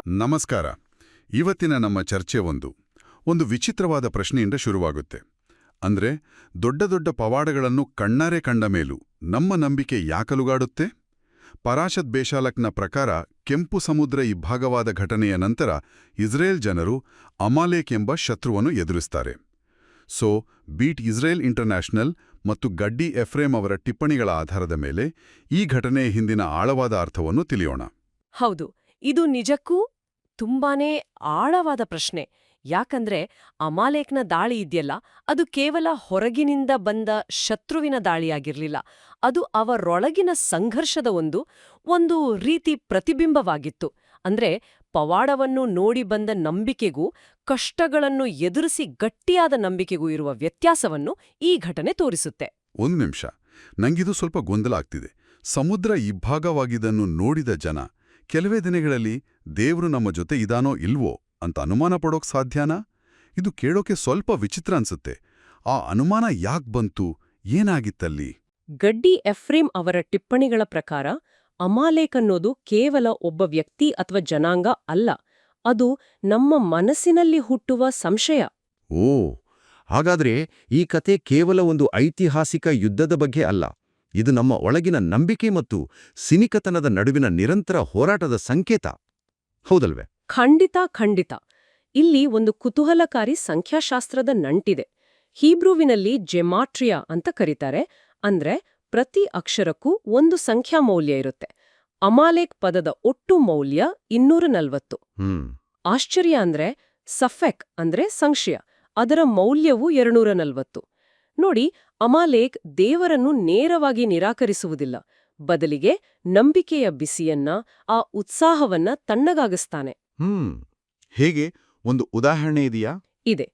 ನಮಸ್ಕಾರ. ಇವತ್ತಿನ ನಮ್ಮ ಚರ್ಚೆ ಒಂದು ವಿಚಿತ್ರವಾದ ಪ್ರಶ್ನೆಯಿಂದ ಶುರುವಾಗುತ್ತೆ. ಅಂದ್ರೆ, ದೊಡ್ಡ ದೊಡ್ಡ ಪವಾಡಗಳನ್ನು ಕಣ್ಣಾರೆ ಕಂಡ ಮೇಲೂ ನಮ್ಮ ನಂಬಿಕೆ ಯಾಕಲುಗಾಡುತ್ತೆ? ಪರಾಶತ್ ಬೇಶಾಲಕ್ನ ಪ್ರಕಾರ ಕೆಂಪು ಸಮುದ್ರ ಇಬ್ಬಾಗವಾದ ಘಟನೆಯ ನಂತರ ಇಸ್ರೇಲ್ ಜನರು ಅಮಾಲೇಕ್ ಎಂಬ ಶತ್ರುವನ್ನು ಎದುರಿಸ್ತಾರೆ. ಬೀಟ್ ಇಸ್ರೇಲ್ ಇಂಟರ್ನ್ಯಾಷನಲ್ ಮತ್ತು ಗಡ್ಡಿ ಎಫ್ರೇಮ್ ಅವರ ಟಿಪ್ಪಣಿಗಳ ಆಧಾರದ ಮೇಲೆ ಈ ಘಟನೆಯ ಹಿಂದಿನ ಆಳವಾದ ಅರ್ಥವನ್ನು ತಿಳಿಯೋಣ. ಹೌದು, ಇದು ನಿಜಕ್ಕೂ ತುಂಬಾನೇ ಆಳವಾದ ಪ್ರಶ್ನೆ. ಯಾಕಂದ್ರೆ ಅಮಾಲೇಕ್ನ ದಾಳಿ ಇದೆಯಲ್ಲ, ಅದು ಕೇವಲ ಹೊರಗಿನಿಂದ ಬಂದ ಶತ್ರುವಿನ ದಾಳಿಯಾಗಿರ್ಲಿಲ್ಲ. ಅದು ಅವರೊಳಗಿನ ಸಂಘರ್ಷದ ಒಂದು ರೀತಿ ಪ್ರತಿಬಿಂಬವಾಗಿತ್ತು. ಅಂದ್ರೆ ಪವಾಡವನ್ನು ನೋಡಿ ಬಂದ ನಂಬಿಕೆಗೂ ಕಷ್ಟಗಳನ್ನು ಎದುರಿಸಿ ಗಟ್ಟಿಯಾದ ನಂಬಿಕೆಗೂ ಇರುವ ವ್ಯತ್ಯಾಸವನ್ನು ಈ ಘಟನೆ ತೋರಿಸುತ್ತೆ. ಒಂದು ನಿಮಿಷ, ನಂಗಿದು ಸ್ವಲ್ಪ ಗೊಂದಲ ಆಗ್ತಿದೆ. ಸಮುದ್ರ ಇಬ್ಬಾಗವಾಗಿದ್ದನ್ನು ನೋಡಿದ ಜನ ಕೆಲವೇ ದಿನಗಳಲ್ಲಿ ದೇವ್ರು ನಮ್ಮ ಜೊತೆ ಇದಾನೋ ಇಲ್ವೋ ಅಂತ ಅನುಮಾನ ಪಡೋಕ್ ಸಾಧ್ಯನಾ? ಇದು ಕೇಳೋಕೆ ಸ್ವಲ್ಪ ವಿಚಿತ್ರ ಅನ್ಸುತ್ತೆ. ಆ ಅನುಮಾನ ಯಾಕ್ ಬಂತು? ಏನಾಗಿತ್ತಲ್ಲಿ? ಗಡ್ಡಿ ಎಫ್ರೇಮ್ ಅವರ ಟಿಪ್ಪಣಿಗಳ ಪ್ರಕಾರ ಅಮಾಲೇಕ್ ಅನ್ನೋದು ಕೇವಲ ಒಬ್ಬ ವ್ಯಕ್ತಿ ಅಥವಾ ಜನಾಂಗ ಅಲ್ಲ, ಅದು ನಮ್ಮ ಮನಸ್ಸಿನಲ್ಲಿ ಹುಟ್ಟುವ ಸಂಶಯ. ಓ, ಹಾಗಾದ್ರೆ ಈ ಕತೆ ಕೇವಲ ಒಂದು ಐತಿಹಾಸಿಕ ಯುದ್ಧದ ಬಗ್ಗೆ ಅಲ್ಲ, ಇದು ನಮ್ಮ ಒಳಗಿನ ನಂಬಿಕೆ ಮತ್ತು ಸಿನಿಕತನದ ನಡುವಿನ ನಿರಂತರ ಹೋರಾಟದ ಸಂಕೇತ, ಹೌದಲ್ವೇ? ಖಂಡಿತ. ಇಲ್ಲಿ ಒಂದು ಕುತೂಹಲಕಾರಿ ಸಂಖ್ಯಾಶಾಸ್ತ್ರದ ನಂಟಿದೆ. ಹೀಬ್ರೂವಿನಲ್ಲಿ ಜೆಮಾಟ್ರಿಯಾ ಅಂತ ಕರೀತಾರೆ. ಅಂದ್ರೆ ಪ್ರತಿ ಅಕ್ಷರಕ್ಕೂ ಒಂದು ಸಂಖ್ಯಾ ಮೌಲ್ಯ ಇರುತ್ತೆ. ಅಮಾಲೇಕ್ ಪದದ ಒಟ್ಟು ಮೌಲ್ಯ 240. ಆಶ್ಚರ್ಯ ಅಂದ್ರೆ ಸಫೆಕ್ ಅಂದ್ರೆ ಸಂಶಯ, ಅದರ ಮೌಲ್ಯವು 240. ನೋಡಿ, ಅಮಾಲೇಕ್ ದೇವರನ್ನು ನೇರವಾಗಿ ನಿರಾಕರಿಸುವುದಿಲ್ಲ, ಬದಲಿಗೆ ನಂಬಿಕೆಯ ಬಿಸಿಯನ್ನ, ಆ ಉತ್ಸಾಹವನ್ನ ತಣ್ಣಗಾಗಿಸ್ತಾನೆ. ಹೇಗೆ? ಒಂದು ಉದಾಹರಣೆ ಇದೆಯಾ? ಇದೆ.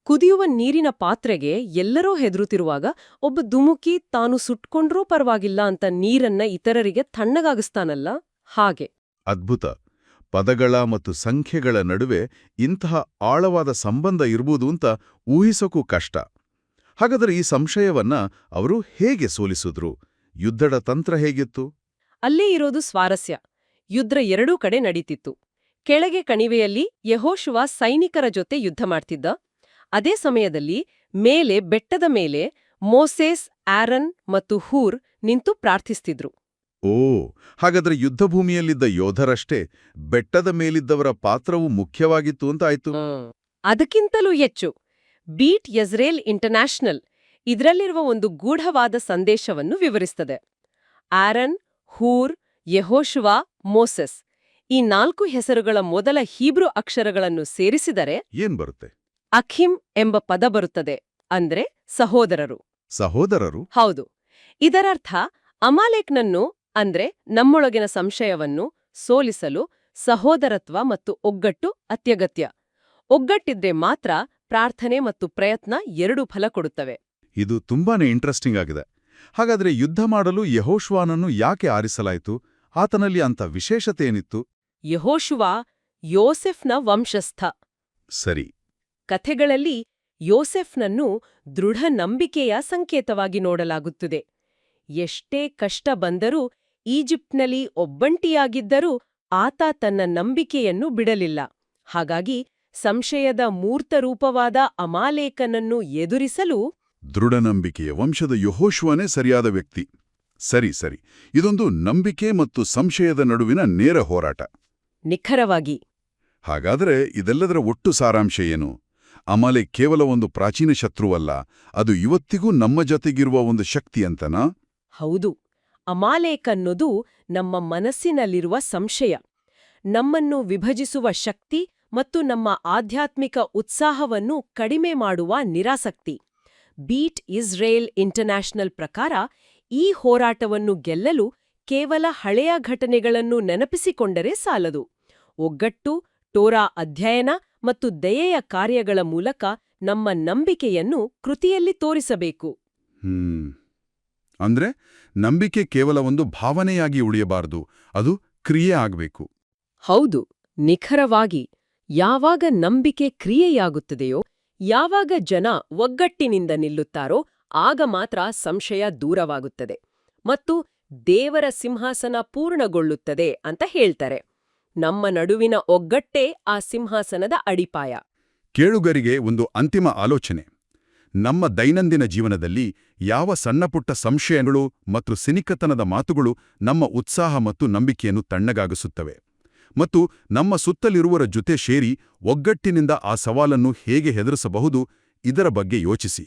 ಕುದಿಯುವ ನೀರಿನ ಪಾತ್ರೆಗೆ ಎಲ್ಲರೂ ಹೆದರುತ್ತಿರುವಾಗ ಒಬ್ಬ ದುಮುಕಿ ತಾನು ಸುಟ್ಕೊಂಡ್ರೂ ಪರವಾಗಿಲ್ಲ ಅಂತ ನೀರನ್ನ ಇತರರಿಗೆ ತಣ್ಣಗಾಗಿಸ್ತಾನಲ್ಲ, ಹಾಗೆ. ಅದ್ಭುತ. ಪದಗಳ ಮತ್ತು ಸಂಖ್ಯೆಗಳ ನಡುವೆ ಇಂತಹ ಆಳವಾದ ಸಂಬಂಧ ಇರ್ಬೋದು ಅಂತ ಊಹಿಸೋಕ್ಕೂ ಕಷ್ಟ. ಹಾಗಾದರೆ ಈ ಸಂಶಯವನ್ನ ಅವರು ಹೇಗೆ ಸೋಲಿಸಿದ್ರು? ಯುದ್ಧದ ತಂತ್ರ ಹೇಗಿತ್ತು? ಅಲ್ಲೇ ಇರೋದು ಸ್ವಾರಸ್ಯ. ಯುದ್ಧ ಎರಡೂ ಕಡೆ ನಡೀತಿತ್ತು. ಕೆಳಗೆ ಕಣಿವೆಯಲ್ಲಿ ಯೆಹೋಶುವ ಸೈನಿಕರ ಜೊತೆ ಯುದ್ಧ ಮಾಡ್ತಿದ್ದ. ಅದೇ ಸಮಯದಲ್ಲಿ ಮೇಲೆ ಬೆಟ್ಟದ ಮೇಲೆ ಮೋಸೇಸ್, ಆರನ್ ಮತ್ತು ಹೂರ್ ನಿಂತು ಪ್ರಾರ್ಥಿಸ್ತಿದ್ರು. ಓ, ಹಾಗಾದ್ರೆ ಯುದ್ಧಭೂಮಿಯಲ್ಲಿದ್ದ ಯೋಧರಷ್ಟೇ ಬೆಟ್ಟದ ಮೇಲಿದ್ದವರ ಪಾತ್ರವೂ ಮುಖ್ಯವಾಗಿತ್ತು ಅಂತ ಆಯ್ತು. ಅದಕ್ಕಿಂತಲೂ ಹೆಚ್ಚು, ಬೀಟ್ ಇಸ್ರೇಲ್ ಇಂಟರ್ನ್ಯಾಷನಲ್ ಇದರಲ್ಲಿರುವ ಒಂದು ಗೂಢವಾದ ಸಂದೇಶವನ್ನು ವಿವರಿಸ್ತದೆ. ಆರನ್, ಹೂರ್, ಯೆಹೋಶುವ, ಮೋಸೆಸ್ ಈ 4 ಹೆಸರುಗಳ ಮೊದಲ ಹೀಬ್ರೂ ಅಕ್ಷರಗಳನ್ನು ಸೇರಿಸಿದರೆ ಏನ್ ಬರುತ್ತೆ? ಅಖಿಮ್ ಎಂಬ ಪದ ಬರುತ್ತದೆ. ಅಂದ್ರೆ ಸಹೋದರರು. ಸಹೋದರರು? ಹೌದು. ಇದರರ್ಥ ಅಮಾಲೇಕ್ನನ್ನು, ಅಂದ್ರೆ ನಮ್ಮೊಳಗಿನ ಸಂಶಯವನ್ನು ಸೋಲಿಸಲು ಸಹೋದರತ್ವ ಮತ್ತು ಒಗ್ಗಟ್ಟು ಅತ್ಯಗತ್ಯ. ಒಗ್ಗಟ್ಟಿದ್ರೆ ಮಾತ್ರ ಪ್ರಾರ್ಥನೆ ಮತ್ತು ಪ್ರಯತ್ನ ಎರಡೂ ಫಲ ಕೊಡುತ್ತವೆ. ಇದು ತುಂಬಾನೇ ಇಂಟ್ರೆಸ್ಟಿಂಗ್ ಆಗಿದೆ. ಹಾಗಾದ್ರೆ ಯುದ್ಧ ಮಾಡಲು ಯೆಹೋಶುವನನ್ನು ಯಾಕೆ ಆರಿಸಲಾಯಿತು? ಆತನಲ್ಲಿ ಅಂಥ ವಿಶೇಷತೆ ಏನಿತ್ತು? ಯೆಹೋಶುವ ಯೋಸೆಫ್ನ ವಂಶಸ್ಥ. ಸರಿ. ಕಥೆಗಳಲ್ಲಿ ಯೋಸೆಫ್ನನ್ನು ದೃಢ ನಂಬಿಕೆಯ ಸಂಕೇತವಾಗಿ ನೋಡಲಾಗುತ್ತದೆ. ಎಷ್ಟೇ ಕಷ್ಟ ಬಂದರೂ, ಈಜಿಪ್ಟ್ನಲ್ಲಿ ಒಬ್ಬಂಟಿಯಾಗಿದ್ದರೂ ಆತ ತನ್ನ ನಂಬಿಕೆಯನ್ನು ಬಿಡಲಿಲ್ಲ. ಹಾಗಾಗಿ ಸಂಶಯದ ಮೂರ್ತರೂಪವಾದ ಅಮಾಲೇಕನನ್ನು ಎದುರಿಸಲು ದೃಢನಂಬಿಕೆಯ ವಂಶದ ಯೆಹೋಶುವನೇ ಸರಿಯಾದ ವ್ಯಕ್ತಿ. ಸರಿ. ಇದೊಂದು ನಂಬಿಕೆ ಮತ್ತು ಸಂಶಯದ ನಡುವಿನ ನೇರ ಹೋರಾಟ. ನಿಖರವಾಗಿ. ಹಾಗಾದರೆ ಇದೆಲ್ಲದರ ಒಟ್ಟು ಸಾರಾಂಶ ಏನು? ಅಮಾಲೇಕ್ ಕೇವಲ ಒಂದು ಪ್ರಾಚೀನ ಶತ್ರುವಲ್ಲ, ಅದು ಇವತ್ತಿಗೂ ನಮ್ಮ ಜೊತೆಗಿರುವ ಒಂದು ಶಕ್ತಿ ಅಂತನಾ? ಹೌದು. ಅಮಾಲೇಕ್ ಅನ್ನೋದು ನಮ್ಮ ಮನಸ್ಸಿನಲ್ಲಿರುವ ಸಂಶಯ, ನಮ್ಮನ್ನು ವಿಭಜಿಸುವ ಶಕ್ತಿ ಮತ್ತು ನಮ್ಮ ಆಧ್ಯಾತ್ಮಿಕ ಉತ್ಸಾಹವನ್ನು ಕಡಿಮೆ ಮಾಡುವ ನಿರಾಸಕ್ತಿ. ಬೀಟ್ ಇಸ್ರೇಲ್ ಇಂಟರ್ನ್ಯಾಷನಲ್ ಪ್ರಕಾರ ಈ ಹೋರಾಟವನ್ನು ಗೆಲ್ಲಲು ಕೇವಲ ಹಳೆಯ ಘಟನೆಗಳನ್ನು ನೆನಪಿಸಿಕೊಂಡರೆ ಸಾಲದು. ಒಗ್ಗಟ್ಟು, ಟೋರಾ ಅಧ್ಯಯನ ಮತ್ತು ದಯೆಯ ಕಾರ್ಯಗಳ ಮೂಲಕ ನಮ್ಮ ನಂಬಿಕೆಯನ್ನು ಕೃತಿಯಲ್ಲಿ ತೋರಿಸಬೇಕು. ಅಂದ್ರೆ ನಂಬಿಕೆ ಕೇವಲ ಒಂದು ಭಾವನೆಯಾಗಿ ಉಳಿಯಬಾರದು, ಅದು ಕ್ರಿಯೆ ಆಗಬೇಕು. ಹೌದು, ನಿಖರವಾಗಿ. ಯಾವಾಗ ನಂಬಿಕೆ ಕ್ರಿಯೆಯಾಗುತ್ತದೆಯೋ, ಯಾವಾಗ ಜನ ಒಗ್ಗಟ್ಟಿನಿಂದ ನಿಲ್ಲುತ್ತಾರೋ, ಆಗ ಮಾತ್ರ ಸಂಶಯ ದೂರವಾಗುತ್ತದೆ ಮತ್ತು ದೇವರ ಸಿಂಹಾಸನ ಪೂರ್ಣಗೊಳ್ಳುತ್ತದೆ ಅಂತ ಹೇಳ್ತಾರೆ. ನಮ್ಮ ನಡುವಿನ ಒಗ್ಗಟ್ಟೇ ಆ ಸಿಂಹಾಸನದ ಅಡಿಪಾಯ. ಕೇಳುಗರಿಗೆ ಒಂದು ಅಂತಿಮ ಆಲೋಚನೆ. ನಮ್ಮ ದೈನಂದಿನ ಜೀವನದಲ್ಲಿ ಯಾವ ಸಣ್ಣಪುಟ್ಟ ಸಂಶಯಗಳು ಮತ್ತು ಸಿನಿಕತನದ ಮಾತುಗಳು ನಮ್ಮ ಉತ್ಸಾಹ ಮತ್ತು ನಂಬಿಕೆಯನ್ನು ತಣ್ಣಗಾಗಿಸುತ್ತವೆ ಮತ್ತು ನಮ್ಮ ಸುತ್ತಲಿರುವರ ಜೊತೆ ಸೇರಿ ಒಗ್ಗಟ್ಟಿನಿಂದ ಆ ಸವಾಲನ್ನು ಹೇಗೆ ಎದುರಿಸಬಹುದು ಇದರ ಬಗ್ಗೆ ಯೋಚಿಸಿ.